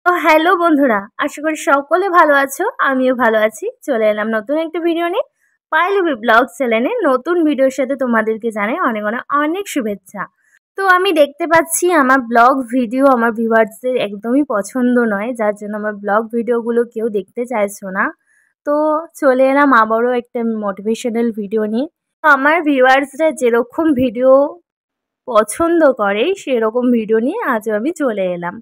তো হ্যালো বন্ধুরা, আশা করি সকলে ভালো আছো। আমিও ভালো আছি। চলে এলাম নতুন একটা ভিডিও নিয়ে। পাইলুবি ব্লগ চ্যানেলে নতুন ভিডিওর সাথে তোমাদেরকে জানাই অনেক অনেক অনেক শুভেচ্ছা। তো আমি দেখতে পাচ্ছি আমার ব্লগ ভিডিও আমার ভিউয়ার্সদের একদমই পছন্দ নয়, যার জন্য আমার ব্লগ ভিডিওগুলো কেউ দেখতে চাইছো না। তো চলে এলাম আবারও একটা মোটিভেশনাল ভিডিও নিয়ে। আমার ভিউয়ার্সরা যেরকম ভিডিও পছন্দ করে সেরকম ভিডিও নিয়ে আজও আমি চলে এলাম।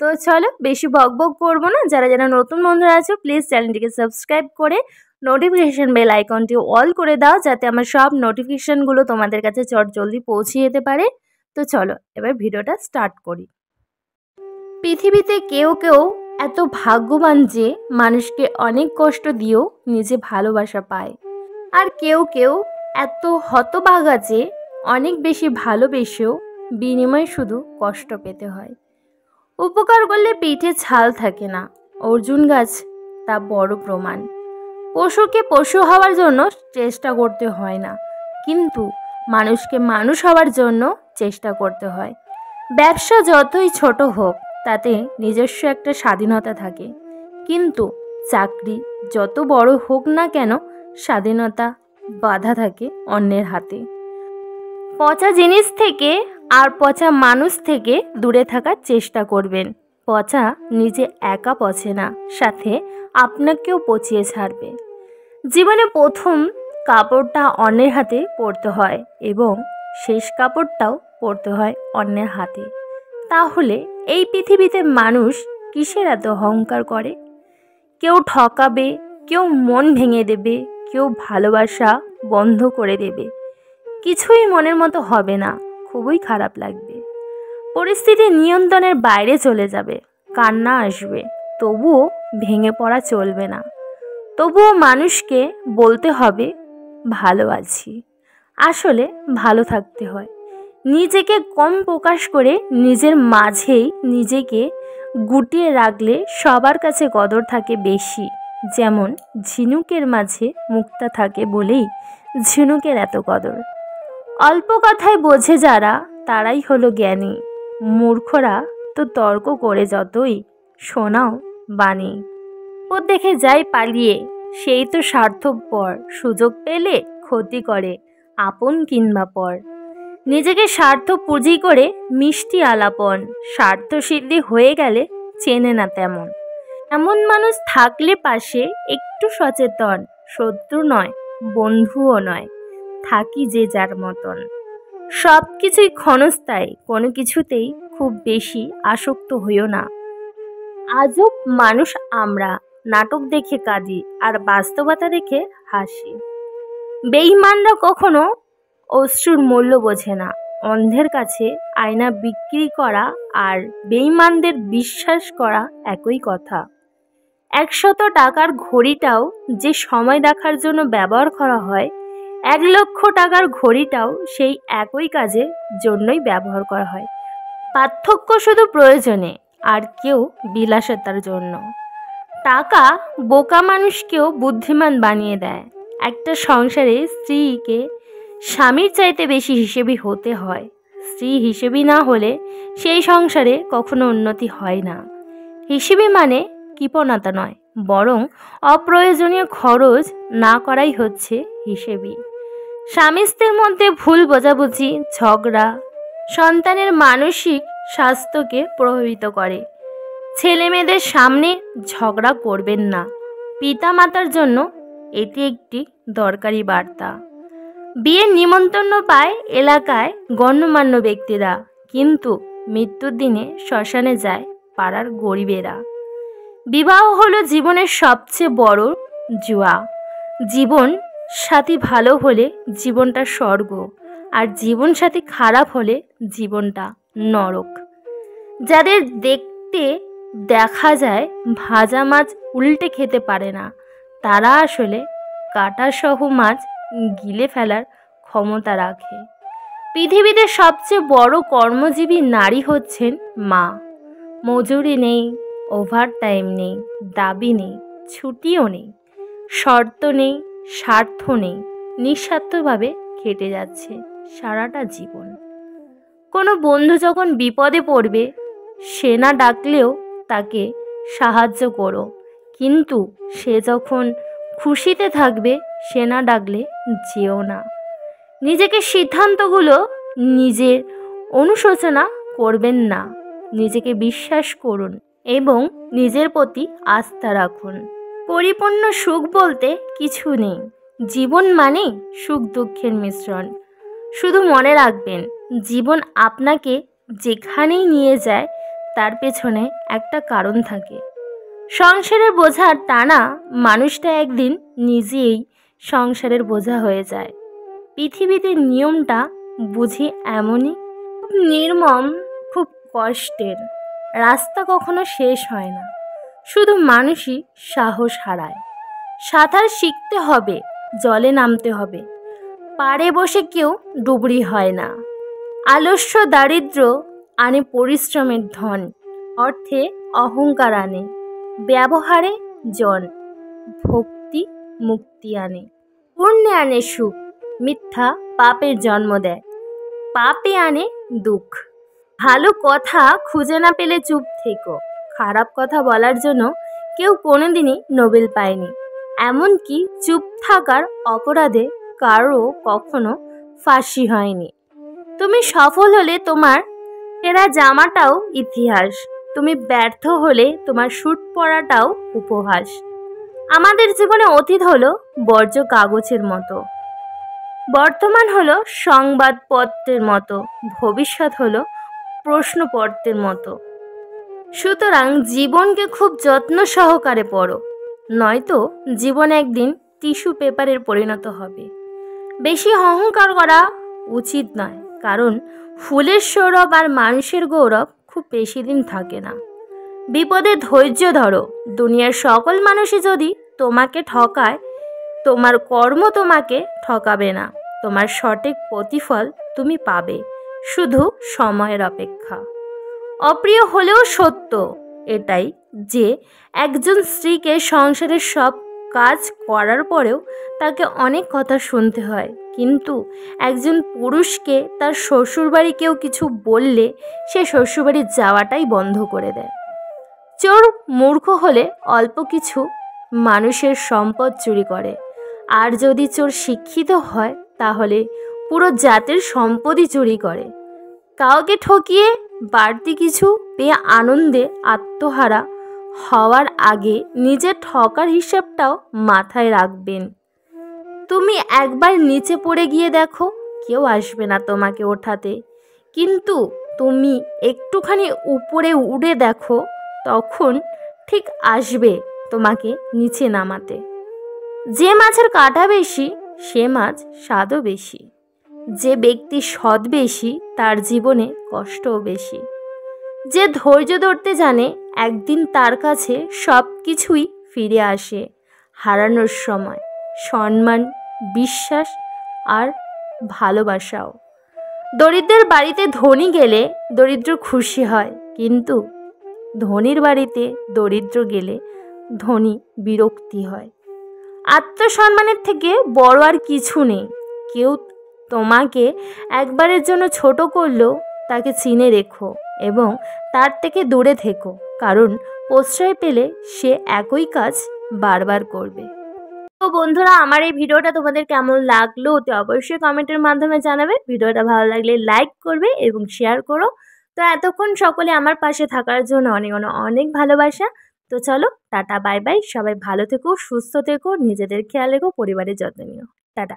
তো চলো বেশি বকবক করবো না। যারা যারা নতুন বন্ধুরা আছো প্লিজ চ্যানেলটিকে সাবস্ক্রাইব করে নোটিফিকেশান বেল আইকনটি অল করে দাও, যাতে আমার সব নোটিফিকেশানগুলো তোমাদের কাছে জলদি পৌঁছে যেতে পারে। তো চলো এবার ভিডিওটা স্টার্ট করি। পৃথিবীতে কেউ কেউ এত ভাগ্যবান যে মানুষকে অনেক কষ্ট দিয়েও নিজে ভালোবাসা পায়, আর কেউ কেউ এত হতভাগা যে অনেক বেশি ভালোবেসেও বিনিময়ে শুধু কষ্ট পেতে হয়। উপকার করলে পিঠে ছাল থাকে না, অর্জুন গাছ তা বড় প্রমাণ। পশুকে পশু হওয়ার জন্য চেষ্টা করতে হয় না, কিন্তু মানুষকে মানুষ হওয়ার জন্য চেষ্টা করতে হয়। ব্যবসা যতই ছোট হোক তাতে নিজস্ব একটা স্বাধীনতা থাকে, কিন্তু চাকরি যত বড় হোক না কেন স্বাধীনতা বাধা থাকে অন্যের হাতে। পচা জিনিস থেকে আর পচা মানুষ থেকে দূরে থাকার চেষ্টা করবেন। পচা নিজে একা পচে না, সাথে আপনাকেও পচিয়ে ছাড়বে। জীবনে প্রথম কাপড়টা অন্যের হাতে পরতে হয় এবং শেষ কাপড়টাও পরতে হয় অন্যের হাতে। তাহলে এই পৃথিবীতে মানুষ কিসের এত অহংকার করে? কেউ ঠকাবে, কেউ মন ভেঙে দেবে, কেউ ভালোবাসা বন্ধ করে দেবে। কিছুই মনের মতো হবে না, খুবই খারাপ লাগবে। পরিস্থিতি নিয়ন্ত্রণের বাইরে চলে যাবে, কান্না আসবে, তবুও ভেঙে পড়া চলবে না। তবুও মানুষকে বলতে হবে ভালো আছি। আসলে ভালো থাকতে হয়। নিজেকে কম প্রকাশ করে নিজের মাঝেই নিজেকে গুটিয়ে রাখলে সবার কাছে কদর থাকে বেশি। যেমন ঝিনুকের মাঝে মুক্তা থাকে বলেই ঝিনুকের এত কদর। অল্প কথায় বোঝে যারা তারাই হলো জ্ঞানী। মূর্খরা তো তর্ক করে যতই শোনাও বাণী। ও দেখে যায় পালিয়ে, সেই তো স্বার্থপর। সুযোগ পেলে ক্ষতি করে আপন কিংবা পর। নিজেকে স্বার্থ পুঁজি করে মিষ্টি আলাপন, স্বার্থ সিদ্ধি হয়ে গেলে চেনে না তেমন। এমন মানুষ থাকলে পাশে একটু সচেতন, শত্রু নয় বন্ধুও নয়, থাকি যে যার মতন। সব কিছুই ক্ষণস্থায়ী, কোনো কিছুতেই খুব বেশি আসক্ত হইও না। আজব মানুষ আমরা, নাটক দেখে কাঁদি আর বাস্তবতা দেখে হাসি। বেঈমানরা কখনো অশ্রুর মূল্য বোঝে না। অন্ধের কাছে আয়না বিক্রি করা আর বেঈমানদের বিশ্বাস করা একই কথা। 100 টাকার ঘড়িটাও যে সময় দেখার জন্য ব্যবহার করা হয়, 1 লক্ষ টাকার ঘড়িটাও সেই একই কাজের জন্যই ব্যবহার করা হয়। পার্থক্য শুধু প্রয়োজনে, আর কেউ বিলাসিতার জন্য। টাকা বোকা মানুষকেও বুদ্ধিমান বানিয়ে দেয়। একটা সংসারে স্ত্রীকে স্বামীর চাইতে বেশি হিসেবি হতে হয়। স্ত্রী হিসেবি না হলে সেই সংসারে কখনো উন্নতি হয় না। হিসেবি মানে কৃপণতা নয়, বরং অপ্রয়োজনীয় খরচ না করাই হচ্ছে হিসেবি। স্বামী স্ত্রীর মধ্যে ভুল বোঝাবুঝি, ঝগড়া সন্তানের মানসিক স্বাস্থ্যকে প্রভাবিত করে। ছেলে মেয়েদের সামনে ঝগড়া করবেন না। পিতা মাতার জন্য এটি একটি দরকারি বার্তা। বিয়ের নিমন্ত্রণ পায় এলাকায় গণ্যমান্য ব্যক্তিরা, কিন্তু মৃত্যুর দিনে শ্মশানে যায় পাড়ার গরিবেরা। বিবাহ হলো জীবনের সবচেয়ে বড় জুয়া। জীবন সাথী ভালো হলে জীবনটা স্বর্গ, আর জীবন সাথী খারাপ হলে জীবনটা নরক। যাদের দেখতে দেখা যায় ভাজা মাছ উল্টে খেতে পারে না, তারা আসলে কাঁটাসহ মাছ গিলে ফেলার ক্ষমতা রাখে। পৃথিবীতে সবচেয়ে বড় কর্মজীবী নারী হচ্ছেন মা। মজুরি নেই, ওভারটাইম নেই, দাবি নেই, ছুটিও নেই, শর্ত নেই, স্বার্থ নেই, নিঃস্বার্থভাবে খেটে যাচ্ছে সারাটা জীবন। কোনো বন্ধু যখন বিপদে পড়বে, সে না ডাকলেও তাকে সাহায্য করো, কিন্তু সে যখন খুশিতে থাকবে সে না ডাকলে যেও না। নিজেকে সিদ্ধান্তগুলো নিজের অনুশোচনা করবেন না। নিজেকে বিশ্বাস করুন এবং নিজের প্রতি আস্থা রাখুন। পরিপূর্ণ সুখ বলতে কিছু নেই। জীবন মানে সুখ দুঃখের মিশ্রণ। শুধু মনে রাখবেন, জীবন আপনাকে যেখানেই নিয়ে যায় তার পেছনে একটা কারণ থাকে। সংসারের বোঝা টানা মানুষটা একদিন নিজেই সংসারের বোঝা হয়ে যায়। পৃথিবীতে নিয়মটা বুঝি এমনই, খুব নির্মম, খুব কষ্টের। রাস্তা কখনো শেষ হয় না, শুধু মানুষই সাহস হারায়। সাঁতার শিখতে হবে, জলে নামতে হবে। পাড়ে বসে কেউ ডুবুরি হয় না। আলস্য দারিদ্র্য আনে পরিশ্রমের ধন। অর্থে অহংকার আনে, ব্যবহারে জন। ভক্তি মুক্তি আনে, পুণ্যে আনে সুখ। মিথ্যা পাপের জন্ম দেয়, পাপে আনে দুঃখ। ভালো কথা খুঁজে না পেলে চুপ থেকো। খারাপ কথা বলার জন্য কেউ কোনোদিনই নোবেল পায়নি। এমনকি চুপ থাকার অপরাধে কারও কখনো ফাঁসি হয়নি। তুমি সফল হলে তোমার ছেঁড়া জামাটাও ইতিহাস। তুমি ব্যর্থ হলে তোমার স্যুট পরাটাও উপহাস। আমাদের জীবনে অতীত হলো বর্জ্য কাগজের মতো, বর্তমান হলো সংবাদপত্রের মতো, ভবিষ্যৎ হলো প্রশ্নপত্রের মতো। সুতরাং জীবনকে খুব যত্ন সহকারে পড়ো, নয়তো জীবন একদিন টিস্যু পেপারের পরিণত হবে। বেশি অহংকার করা উচিত নয়, কারণ ফুলের সৌরভ আর মানুষের গৌরব খুব বেশি দিন থাকে না। বিপদে ধৈর্য ধরো। দুনিয়ার সকল মানুষই যদি তোমাকে ঠকায়, তোমার কর্ম তোমাকে ঠকাবে না। তোমার সঠিক প্রতিফল তুমি পাবে, শুধু সময়ের অপেক্ষা। অপ্রিয় হলেও সত্য এটাই যে একজন স্ত্রীকে সংসারের সব কাজ করার পরেও তাকে অনেক কথা শুনতে হয়, কিন্তু একজন পুরুষকে তার শ্বশুরবাড়ি কেউ কিছু বললে সে শ্বশুরবাড়ি যাওয়াটাই বন্ধ করে দেয়। চোর মূর্খ হলে অল্প কিছু মানুষের সম্পদ চুরি করে, আর যদি চোর শিক্ষিত হয় তাহলে পুরো জাতির সম্পদই চুরি করে। কাউকে ঠকিয়ে বাড়তি কিছু পেয়ে আনন্দে আত্মহারা হওয়ার আগে নিজের ঠকার হিসাবটাও মাথায় রাখবেন। তুমি একবার নিচে পড়ে গিয়ে দেখো, কেউ আসবে না তোমাকে ওঠাতে, কিন্তু তুমি একটুখানি উপরে উড়ে দেখো, তখন ঠিক আসবে তোমাকে নিচে নামাতে। যে মাছের কাঁটা বেশি সে মাছ স্বাদও বেশি। যে ব্যক্তি সৎ বেশি তার জীবনে কষ্টও বেশি। যে ধৈর্য ধরতে জানে একদিন তার কাছে সব কিছুই ফিরে আসে, হারানোর সময় সম্মান, বিশ্বাস আর ভালোবাসাও। দরিদ্রের বাড়িতে ধনী গেলে দরিদ্র খুশি হয়, কিন্তু ধনীর বাড়িতে দরিদ্র গেলে ধনী বিরক্তি হয়। আত্মসম্মানের থেকে বড় আর কিছু নেই। কেউ তোমাকে একবারের জন্য ছোট করলেও তাকে চিনে রেখো এবং তার থেকে দূরে থেকো, কারণ প্রশ্রয় পেলে সে একই কাজ বারবার করবে। তো বন্ধুরা, আমার এই ভিডিওটা তোমাদের কেমন লাগলো তো অবশ্যই কমেন্টের মাধ্যমে জানাবে। ভিডিওটা ভালো লাগলে লাইক করবে এবং শেয়ার করো। তো এতক্ষণ সকলে আমার পাশে থাকার জন্য অনেক অনেক অনেক ভালোবাসা। তো চলো, টাটা, বাই বাই। সবাই ভালো থেকো, সুস্থ থেকো, নিজেদের খেয়াল রেখো, পরিবারের যত্ন নিও। টাটা।